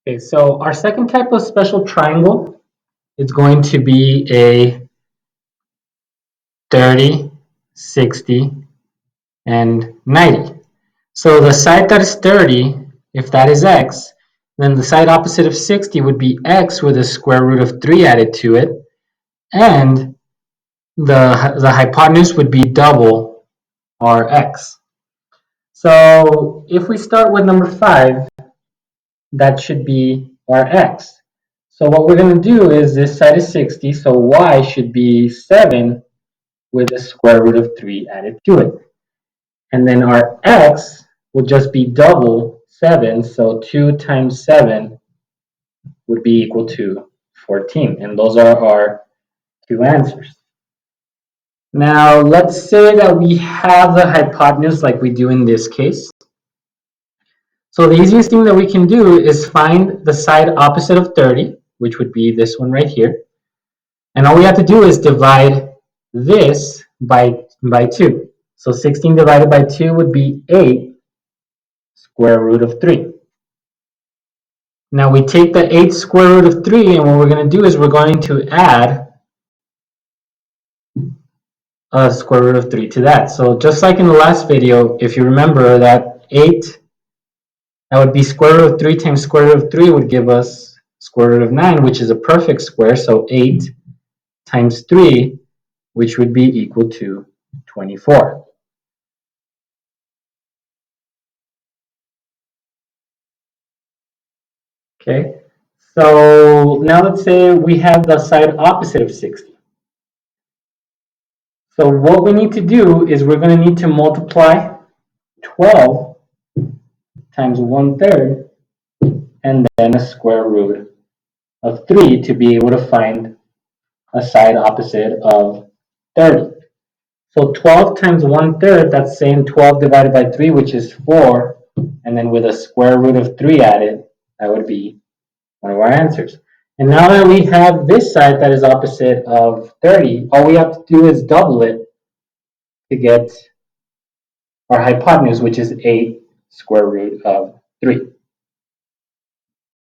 Okay, so our second type of special triangle is going to be a 30, 60, and 90. So the side that is 30, if that is x, then the side opposite of 60 would be x with a square root of 3 added to it, and the hypotenuse would be double our x. So if we start with number 5, that should be our x. So what we're going to do is this side is 60, so y should be 7 with a square root of 3 added to it. And then our x will just be double 7, so 2 times 7 would be equal to 14. And those are our two answers. Now let's say that we have the hypotenuse like we do in this case. So the easiest thing that we can do is find the side opposite of 30, which would be this one right here. And all we have to do is divide this by 2. So 16 divided by 2 would be 8 square root of 3. Now we take the 8 square root of 3, and what we're going to do is we're going to add a square root of 3 to that. So just like in the last video, if you remember that 8, that would be square root of 3 times square root of 3 would give us square root of 9, which is a perfect square. So 8 times 3, which would be equal to 24. Okay, so now let's say we have the side opposite of 60. So what we need to do is we're going to need to multiply 12 times 1/3 and then a square root of 3 to be able to find a side opposite of 30. So 12 times 1/3, that's saying 12 divided by 3, which is 4, and then with a square root of 3 added, that would be one of our answers. And now that we have this side that is opposite of 30, all we have to do is double it to get our hypotenuse, which is 8 square root of 3.